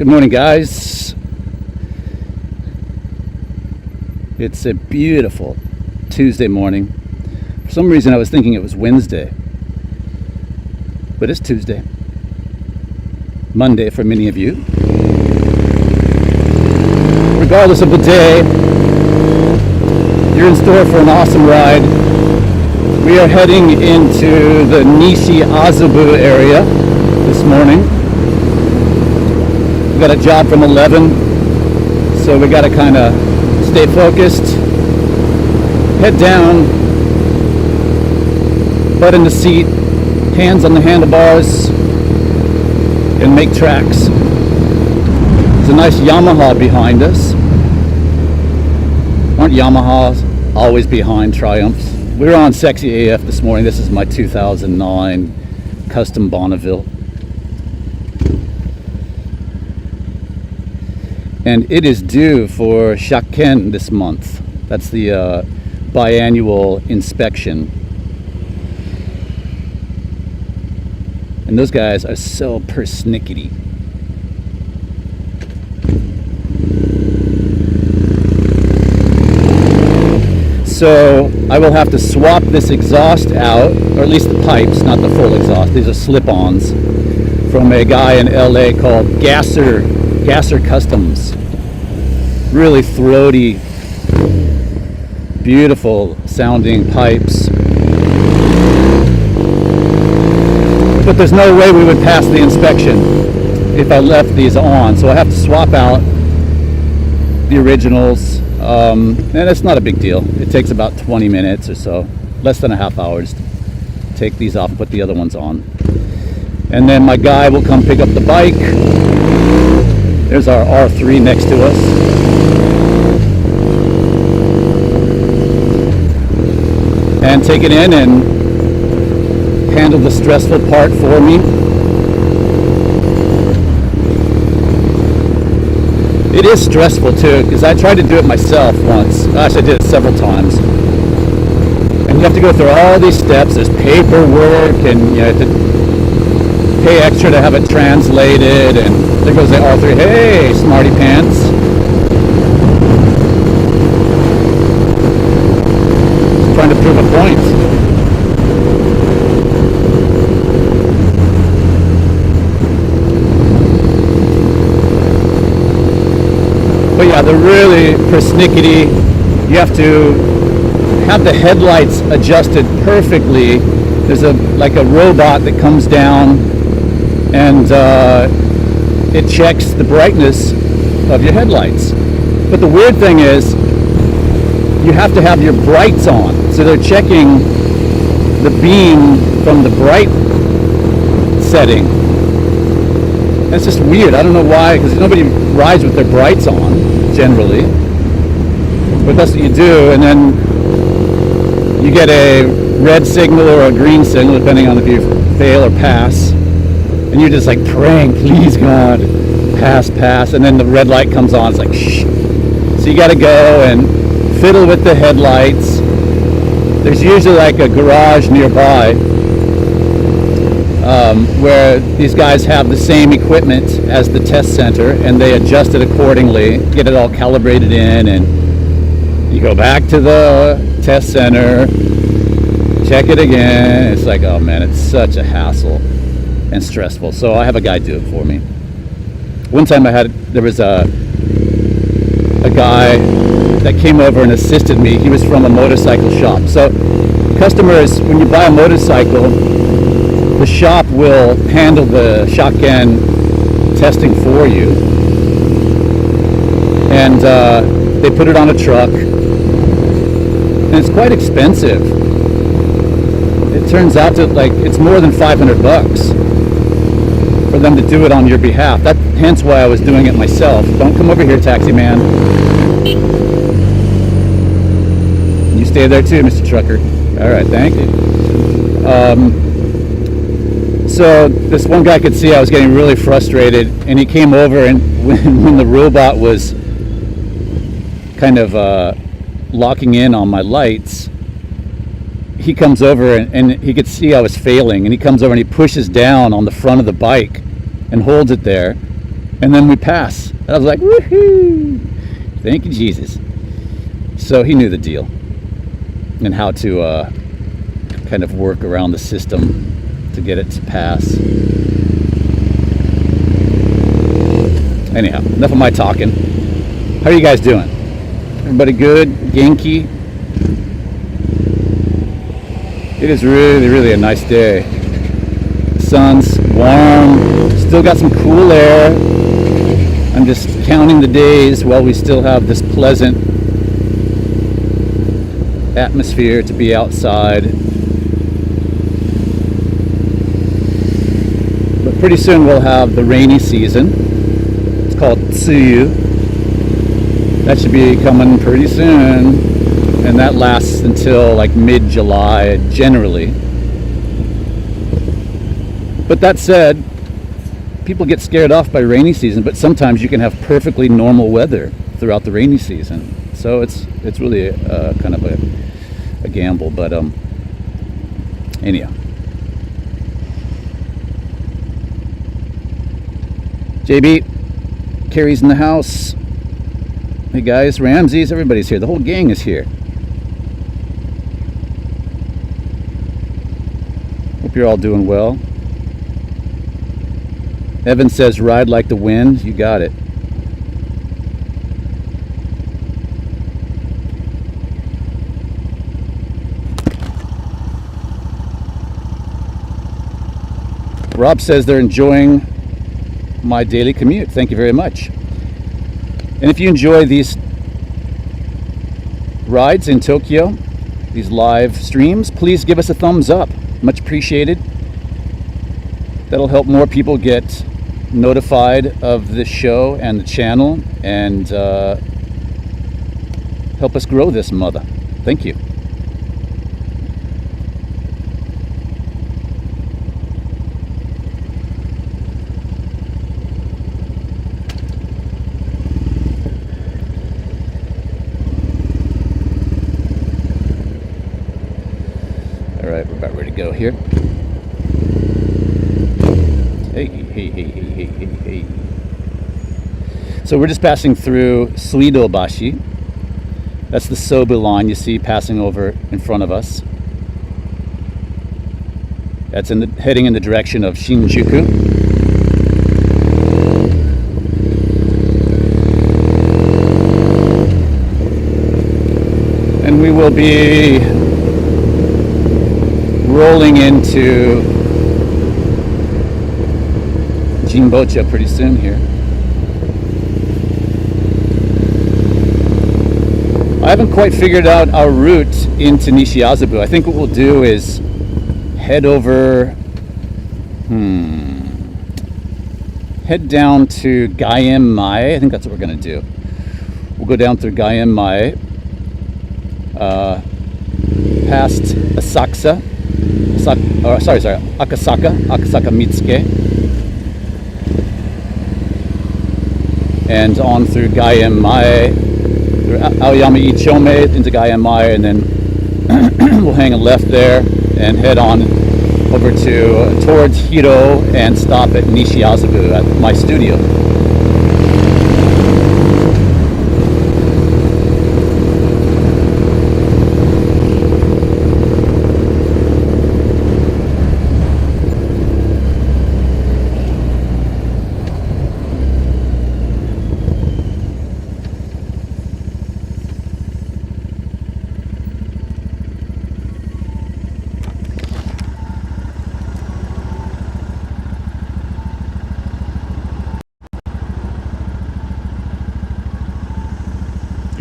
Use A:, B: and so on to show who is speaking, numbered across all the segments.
A: Good morning, guys. It's a beautiful Tuesday morning. For some reason I was thinking it was Wednesday, but it's Tuesday. Monday for many of you. Regardless of the day, you're in store for an awesome ride. We are heading into the Nishi Azabu area this morning. We got a job from 11, so we got to kind of stay focused, head down, butt in the seat, hands on the handlebars, and make tracks. There's a nice Yamaha behind us. Aren't Yamahas always behind Triumphs? We were on Sexy AF this morning. This is my 2009 custom Bonneville. And it is due for Shaken this month. That's the biannual inspection. And those guys are so persnickety. So I will have to swap this exhaust out, or at least the pipes, not the full exhaust. These are slip-ons from a guy in LA called Gasser Customs. Really throaty, beautiful sounding pipes. But there's no way we would pass the inspection if I left these on. So I have to swap out the originals. And it's not a big deal. It takes about 20 minutes or so, less than a half hour to take these off and put the other ones on. And then my guy will come pick up the bike. There's our R3 next to us. And take it in and handle the stressful part for me. It is stressful too, because I tried to do it myself once. Gosh, I did it several times. And you have to go through all these steps. There's paperwork, and you have to pay extra to have it translated, and there goes the R3. Hey, smarty pants. Just trying to prove a point. But yeah, they're really persnickety. You have to have the headlights adjusted perfectly. There's like a robot that comes down and it checks the brightness of your headlights. But the weird thing is, you have to have your brights on. So they're checking the beam from the bright setting. That's just weird. I don't know why, because nobody rides with their brights on, generally. But that's what you do, and then you get a red signal or a green signal, depending on if you fail or pass. And you're just like praying, please God, pass, and then the red light comes on. It's like, shh. So you got to go and fiddle with the headlights. There's usually like a garage nearby where these guys have the same equipment as the test center, and they adjust it accordingly, get it all calibrated in, and you go back to the test center, check it again. It's like, oh man, it's such a hassle and stressful. So I have a guy do it for me. One time there was a guy that came over and assisted me. He was from a motorcycle shop. So customers, when you buy a motorcycle, the shop will handle the shotgun testing for you. And they put it on a truck. And it's quite expensive. It turns out to it's more than $500 for them to do it on your behalf. Hence why I was doing it myself. Don't come over here, taxi man. You stay there too, Mr. Trucker. All right, thank you. So this one guy could see I was getting really frustrated, and he came over, and when the robot was kind of locking in on my lights, he comes over and he could see I was failing, and he comes over and he pushes down on the front of the bike and holds it there, And then we pass. And I was like, woohoo! Thank you, Jesus. So he knew the deal and how to kind of work around the system to get it to pass. Anyhow, enough of my talking. How are you guys doing? Everybody good? Genki? It is really, really a nice day. Sun's warm. Still got some cool air. I'm just counting the days while we still have this pleasant atmosphere to be outside. But pretty soon we'll have the rainy season. It's called Tsuyu. That should be coming pretty soon. And that lasts until like mid-July generally. But that said, people get scared off by rainy season, but sometimes you can have perfectly normal weather throughout the rainy season. So it's really kind of a gamble, but anyhow. JB, Carrie's in the house. Hey guys, Ramses, everybody's here. The whole gang is here. Hope you're all doing well. Evan says, ride like the wind. You got it. Rob says they're enjoying my daily commute. Thank you very much. And if you enjoy these rides in Tokyo, these live streams, please give us a thumbs up. Much appreciated. That'll help more people get notified of this show and the channel, and help us grow this mother. Thank you. All right, we're about ready to go here. Hey. So we're just passing through Suidobashi. That's the Sobu line you see passing over in front of us. That's heading in the direction of Shinjuku. And we will be rolling into Jimbocha pretty soon here. I haven't quite figured out our route into Nishi Azabu. I think what we'll do is head over, head down to Gaien Mai. I think that's what we're going to do. We'll go down through Gaien Mai, past Akasaka Mitsuke, and on through Gaien Mai, through Aoyama Ichome into Gaien Mai, and then we'll hang a left there and head on over to towards Hiro and stop at Nishi Azabu at my studio.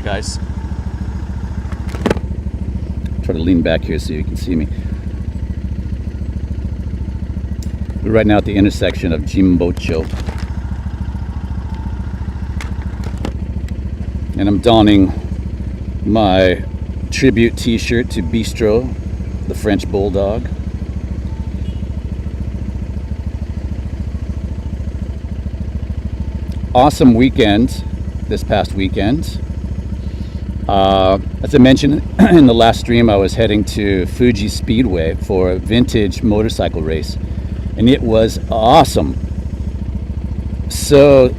A: Guys, try to lean back here so you can see me. We're right now at the intersection of Jimbocho, and I'm donning my tribute t-shirt to Bistro, the French Bulldog. Awesome weekend this past weekend. As I mentioned in the last stream, I was heading to Fuji Speedway for a vintage motorcycle race, and it was awesome. So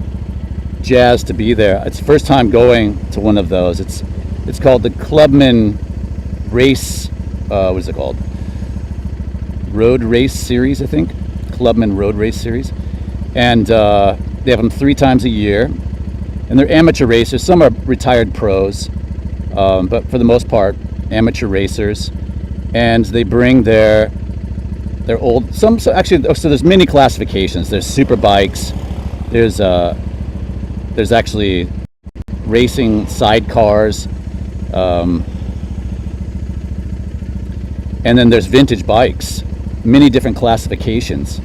A: jazzed to be there. It's the first time going to one of those. It's called the Clubman Race. What is it called? Road Race Series, I think. Clubman Road Race Series, and they have them 3 times a year. And they're amateur racers. Some are retired pros, but for the most part, amateur racers. And they bring their old. So there's many classifications. There's super bikes. There's actually racing sidecars, and then there's vintage bikes. Many different classifications.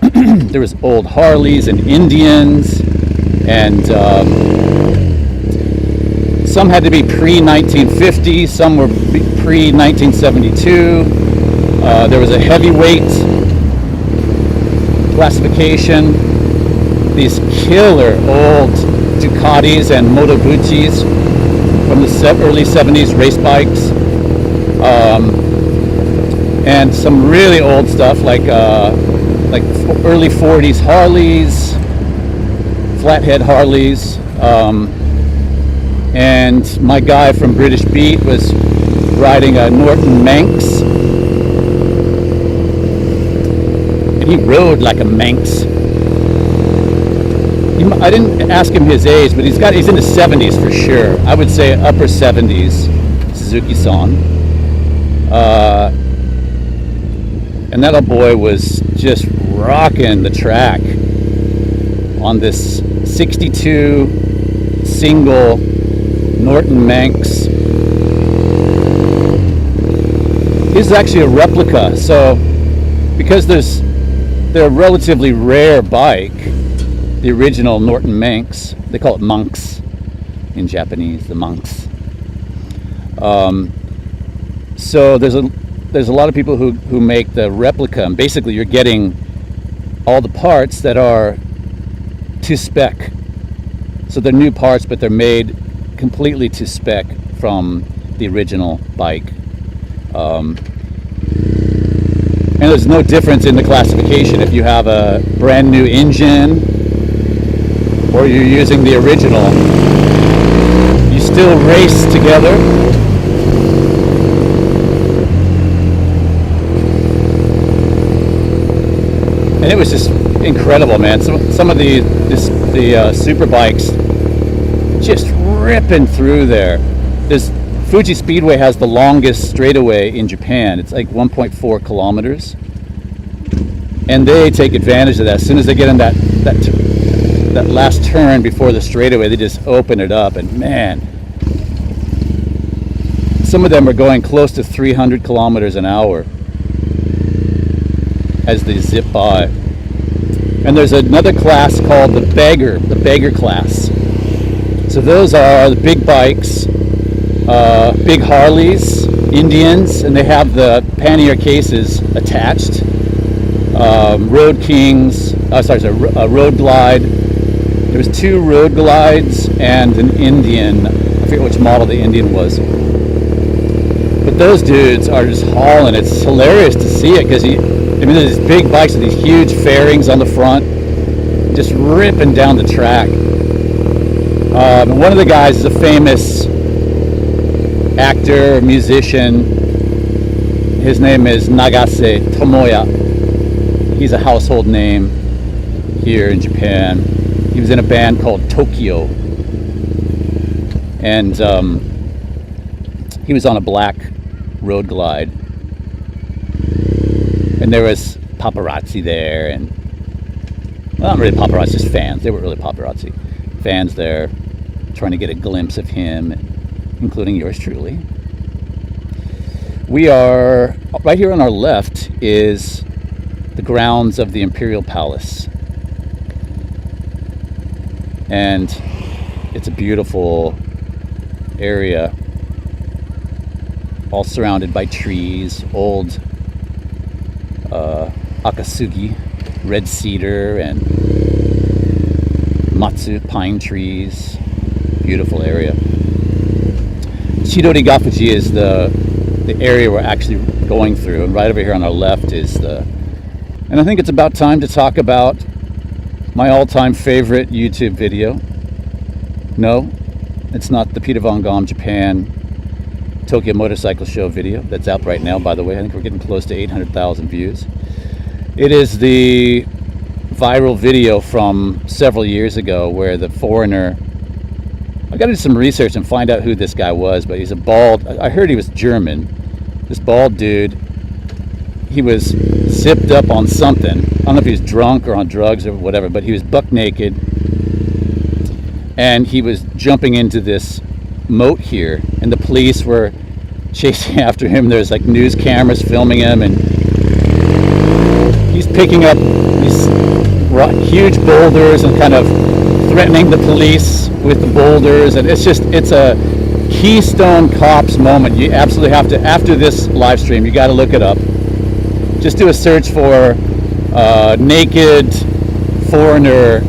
A: There was old Harleys and Indians, and some had to be pre-1950, some were pre-1972. There was a heavyweight classification. These killer old Ducatis and Moto Guzzi's from the early 70s race bikes, and some really old stuff like early 40s Harleys, flathead Harleys, and my guy from British Beat was riding a Norton Manx, and he rode like a Manx. I didn't ask him his age, but he's in his 70s for sure. I would say upper 70s, Suzuki-san. And that old boy was just rocking the track on this 62 single Norton Manx. This is actually a replica, so because they're a relatively rare bike, the original Norton Manx, they call it Monks in Japanese, the Monks. So there's a lot of people who make the replica, and basically you're getting all the parts that are to spec. So they're new parts, but they're made completely to spec from the original bike. And there's no difference in the classification if you have a brand new engine or you're using the original. You still race together. And it was just incredible, man. Some of the super bikes just ripping through there. Fuji Speedway has the longest straightaway in Japan. It's like 1.4 kilometers. And they take advantage of that. As soon as they get in that last turn before the straightaway, they just open it up. And man, some of them are going close to 300 kilometers an hour as they zip by. And there's another class called the beggar class. So those are the big bikes, big Harleys, Indians, and they have the pannier cases attached. Road Kings, a Road Glide. There was 2 Road Glides and an Indian. I forget which model the Indian was. But those dudes are just hauling. It's hilarious to see it because there's these big bikes with these huge fairings on the front, just ripping down the track. One of the guys is a famous actor, musician. His name is Nagase Tomoya. He's a household name here in Japan. He was in a band called Tokyo. And he was on a black Road Glide. And there was paparazzi there, and well, not really paparazzi, just fans. They weren't really paparazzi. Fans there trying to get a glimpse of him, including yours truly. We are, right here on our left is the grounds of the Imperial Palace. And it's a beautiful area, all surrounded by trees, old akasugi, red cedar, and matsu, pine trees. Beautiful area. Chidori Gafuji is the area we're actually going through, and right over here on our left is and I think it's about time to talk about my all-time favorite YouTube video, No, it's not the Peter Von Gom Japan Tokyo Motorcycle Show video that's out right now, by the way. I think we're getting close to 800,000 views. It is the viral video from several years ago where the foreigner, I got to do some research and find out who this guy was, but he's a bald, I heard he was German. This bald dude, he was zipped up on something. I don't know if he was drunk or on drugs or whatever, but he was buck naked and he was jumping into this moat here, and the police were chasing after him. There's like news cameras filming him, and he's picking up these huge boulders and kind of threatening the police with the boulders, and it's a Keystone Cops moment. You absolutely have to, after this live stream, you got to look it up. Just do a search for naked foreigner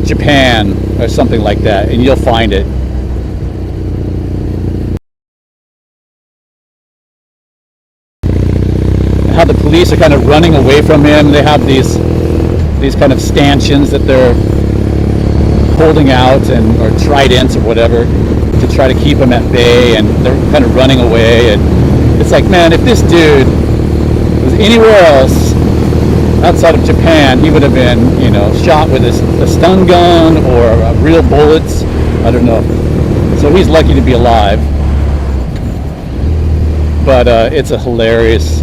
A: Japan or something like that, and you'll find it. How the police are kind of running away from him. They have these kind of stanchions that they're holding out, and or tridents or whatever, to try to keep him at bay, and they're kind of running away. And it's like, man, if this dude was anywhere else outside of Japan, he would have been, you know, shot with a stun gun or real bullets. I don't know. So he's lucky to be alive. But it's a hilarious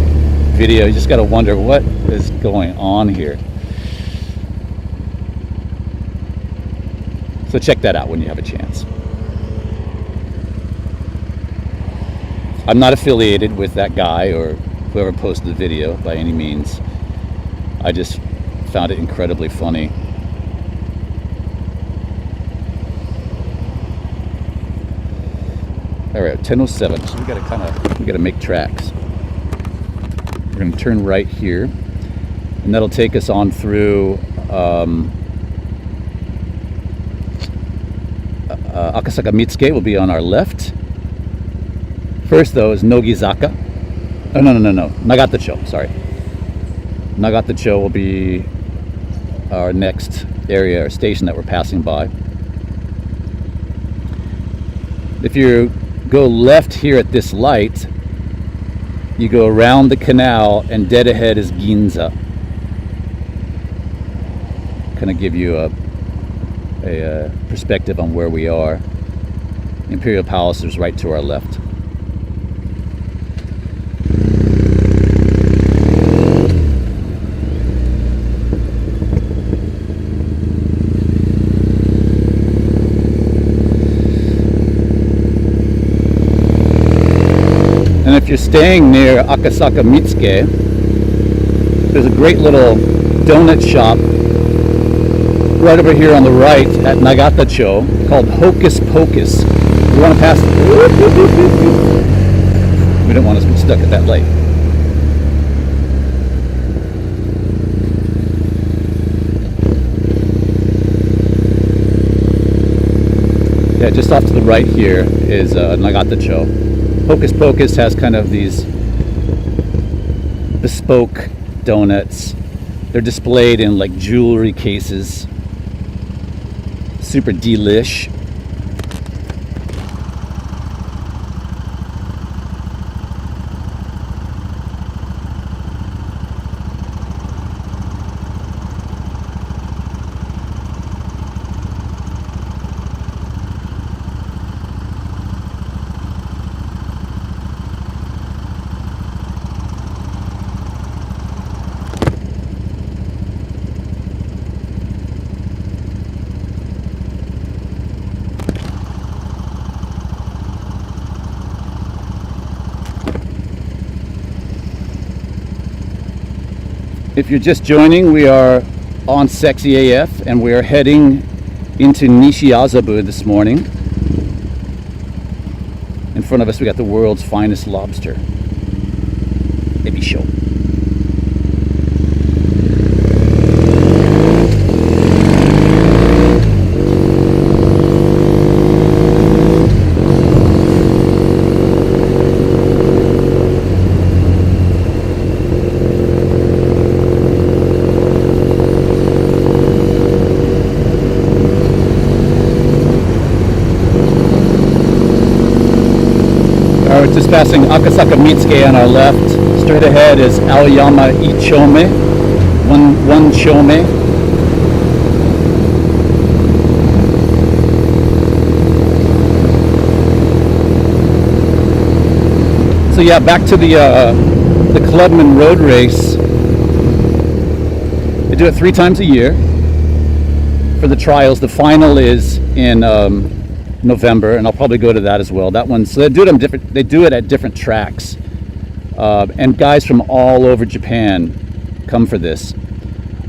A: video. You just got to wonder what is going on here. So check that out when you have a chance. I'm not affiliated with that guy or whoever posted the video by any means. I just found it incredibly funny. All right, 10:07. So we gotta make tracks. We're gonna turn right here, and that'll take us on through Akasaka Mitsuke will be on our left. First, though, is Nogizaka. Oh, no. Nagatacho, sorry. Nagatacho will be our next area or station that we're passing by. If you go left here at this light, you go around the canal, and dead ahead is Ginza. Kind of give you a perspective on where we are. Imperial Palace is right to our left. And if you're staying near Akasaka Mitsuke, there's a great little donut shop right over here on the right at Nagatacho called Hocus Pocus. We want to pass. We don't want to be stuck at that light. Yeah, just off to the right here is Nagatacho. Hocus Pocus has kind of these bespoke donuts. They're displayed in like jewelry cases. Super delish. If you're just joining, we are on Sexy AF, and we are heading into Nishi Azabu this morning. In front of us, we got the world's finest lobster, Ebisho. Just passing Akasaka Mitsuke on our left. Straight ahead is Aoyama Ichome, one chome. So yeah, back to the Clubman Road Race. They do it 3 times a year for the trials. The final is in November, and I'll probably go to that as well. That one, so they do it on different. They do it at different tracks, and guys from all over Japan come for this,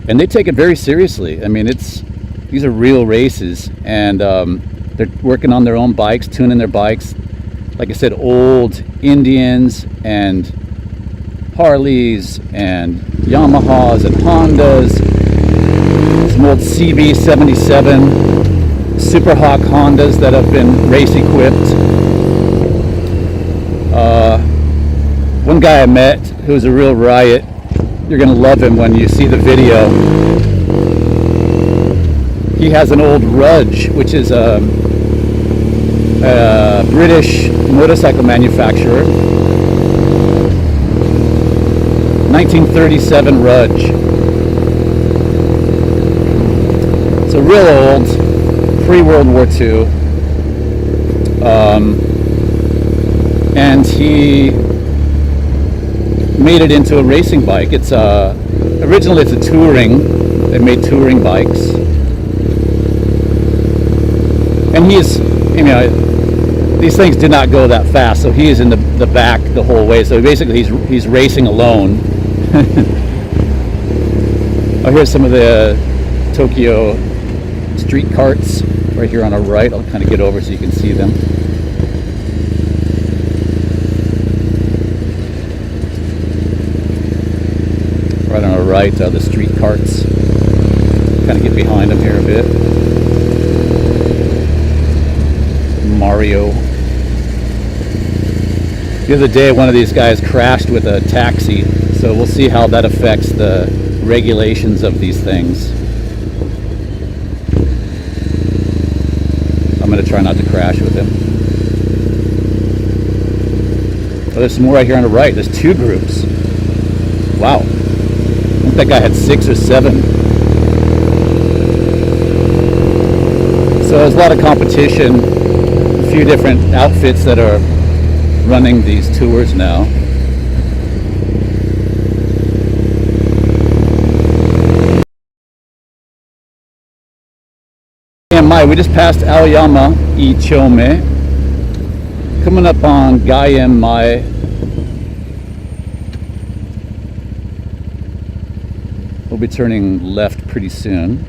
A: and they take it very seriously. I mean, these are real races, and they're working on their own bikes, tuning their bikes. Like I said, old Indians and Harleys and Yamahas and Hondas, some old CB77 Super Hawk Hondas that have been race equipped. One guy I met who's a real riot. You're gonna love him when you see the video. He has an old Rudge, which is a British motorcycle manufacturer. 1937 Rudge. So real old, pre-World War II. And he made it into a racing bike. It's originally it's a touring. They made touring bikes. And he's, you know, these things do not go that fast, so he is in the back the whole way. So basically he's racing alone. Oh, here's some of the Tokyo street carts right here on our right. I'll kind of get over so you can see them. Right on our right, the street carts. Kind of get behind them here a bit. Mario. The other day, one of these guys crashed with a taxi, so we'll see how that affects the regulations of these things. I'm going to try not to crash with him. Oh, there's some more right here on the right. There's 2 groups. Wow. I think that guy had 6 or 7. So there's a lot of competition. A few different outfits that are running these tours now. We just passed Aoyama Ichome. Coming up on Gaien Mai. We'll be turning left pretty soon.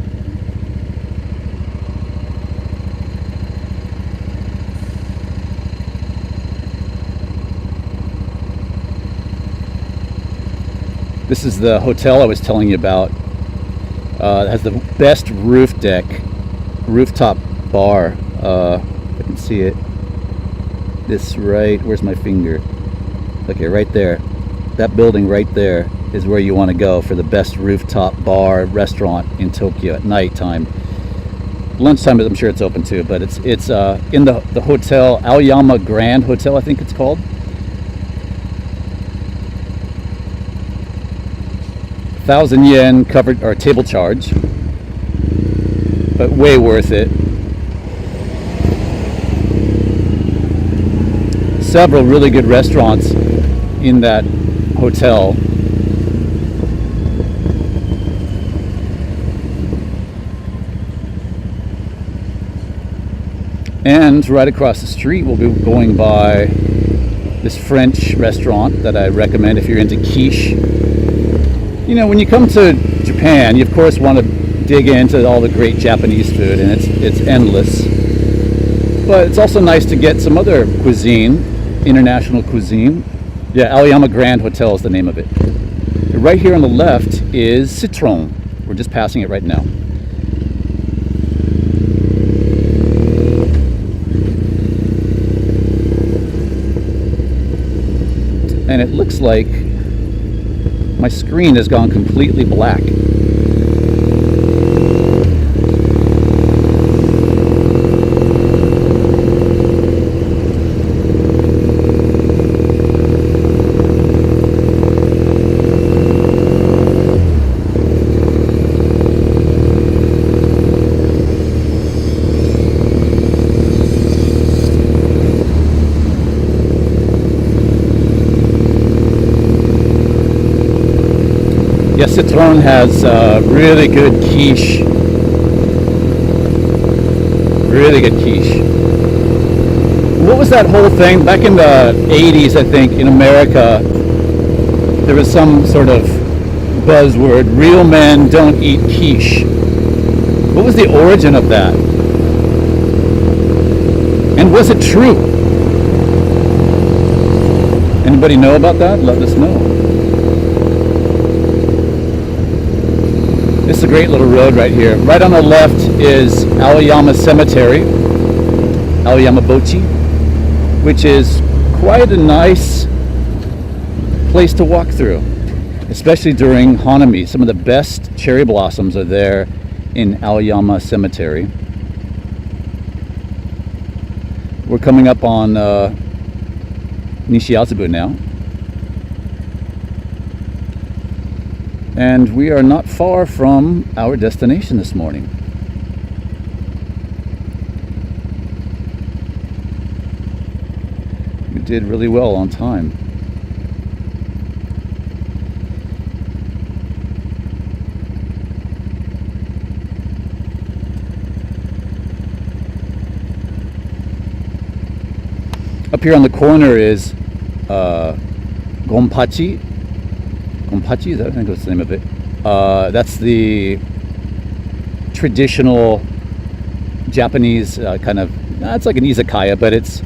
A: This is the hotel I was telling you about. It has the best rooftop bar. I can see it. This right, where's my finger? Okay, right there. That building right there is where you want to go for the best rooftop bar restaurant in Tokyo at night time. Lunchtime, I'm sure it's open too, but it's in the hotel, Aoyama Grand Hotel, I think it's called. ¥1,000 covered or table charge, but way worth it. Several really good restaurants in that hotel. And right across the street we'll be going by this French restaurant that I recommend if you're into quiche. You know, when you come to Japan, you of course want to dig into all the great Japanese food, and it's endless. But it's also nice to get some other cuisine, international cuisine. Yeah, Aoyama Grand Hotel is the name of it. Right here on the left is Citron. We're just passing it right now. And it looks like my screen has gone completely black. Yes, Citron has really good quiche. Really good quiche. What was that whole thing back in the 80s, I think, in America? There was some sort of buzzword, real men don't eat quiche. What was the origin of that? And was it true? Anybody know about that? Let us know. This is a great little road right here. Right on the left is Aoyama Cemetery, Aoyama Bochi, which is quite a nice place to walk through, especially during Hanami. Some of the best cherry blossoms are there in Aoyama Cemetery. We're coming up on Nishi Azabu now. And we are not far from our destination this morning. We did really well on time. Up here on the corner is Gonpachi. Gonpachi, is that, I think that's the name of it. That's the traditional Japanese kind of, it's like an izakaya, but it's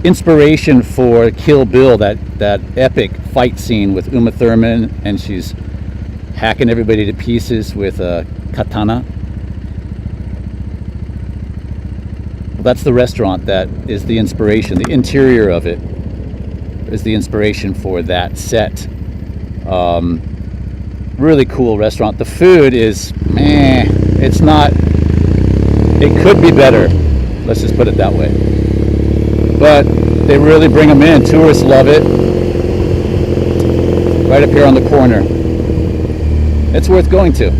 A: inspiration for Kill Bill, that epic fight scene with Uma Thurman, and she's hacking everybody to pieces with a katana. Well, that's the restaurant that is the inspiration. The interior of it is the inspiration for that set. Really cool restaurant. The food is meh. It's not, it could be better. Let's just put it that way. But they really bring them in. Tourists love it. Right up here on the corner. It's worth going to.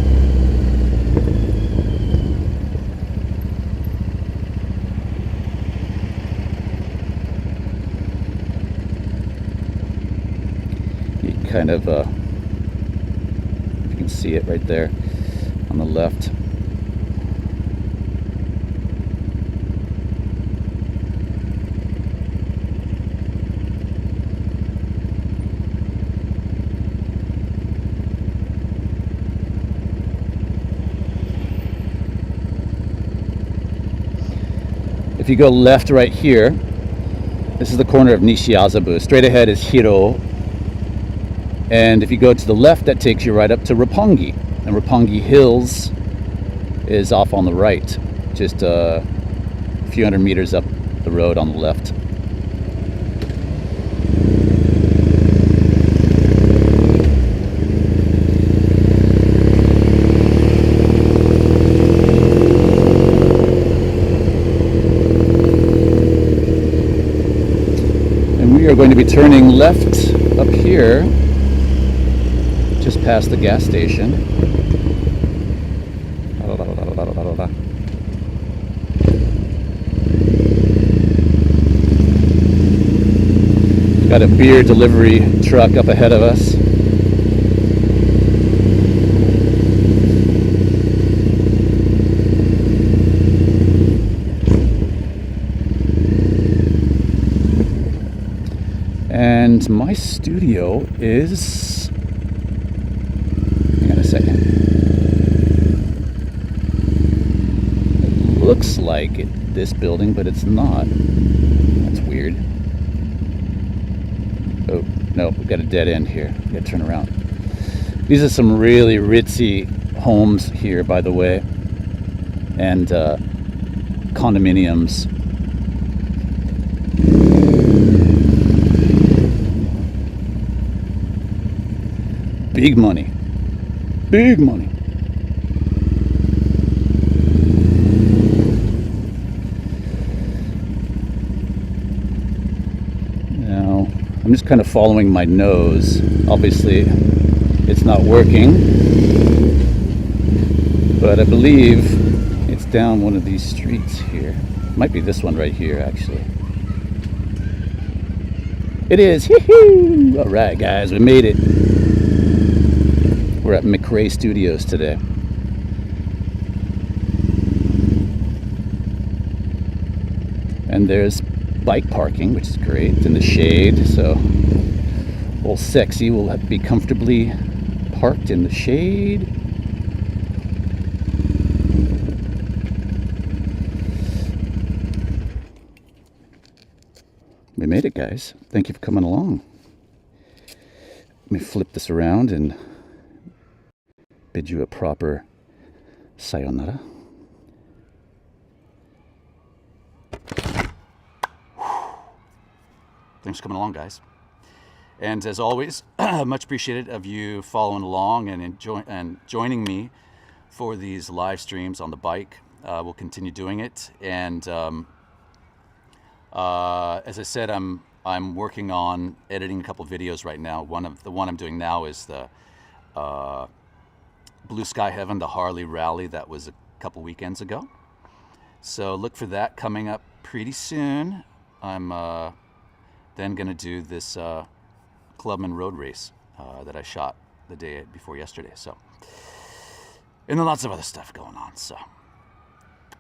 A: Kind of you can see it right there on the left. If you go left right here, this is the corner of Nishi Azabu. Straight ahead is Hiro. And if you go to the left, that takes you right up to Roppongi. And Roppongi Hills is off on the right, just a few hundred meters up the road on the left. And we are going to be turning left up here, just past the gas station. Got a beer delivery truck up ahead of us. And my studio is, hang on a second. It looks like this building, but it's not. That's weird. Oh, no, we've got a dead end here. We've got to turn around. These are some really ritzy homes here, by the way, and condominiums. Big money. Big money. Now, I'm just kind of following my nose. Obviously, it's not working, but I believe it's down one of these streets here. Might be this one right here, actually. It is. All right, guys, we made it. We're at McRae Studios today. And there's bike parking, which is great, in the shade. So old Sexy will be comfortably parked in the shade. We made it, guys. Thank you for coming along. Let me flip this around and bid you a proper sayonara. Thanks for coming along, guys. And as always, much appreciated of you following along and joining me for these live streams on the bike. We'll continue doing it. And as I said, I'm working on editing a couple videos right now. The one I'm doing now is the Blue Sky Heaven, the Harley rally that was a couple weekends ago. So look for that coming up pretty soon. I'm then going to do this Clubman road race that I shot the day before yesterday. So, and then lots of other stuff going on. So,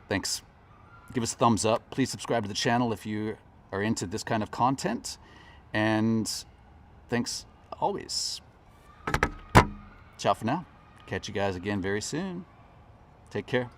A: thanks. Give us a thumbs up. Please subscribe to the channel if you are into this kind of content. And thanks always. Ciao for now. Catch you guys again very soon. Take care.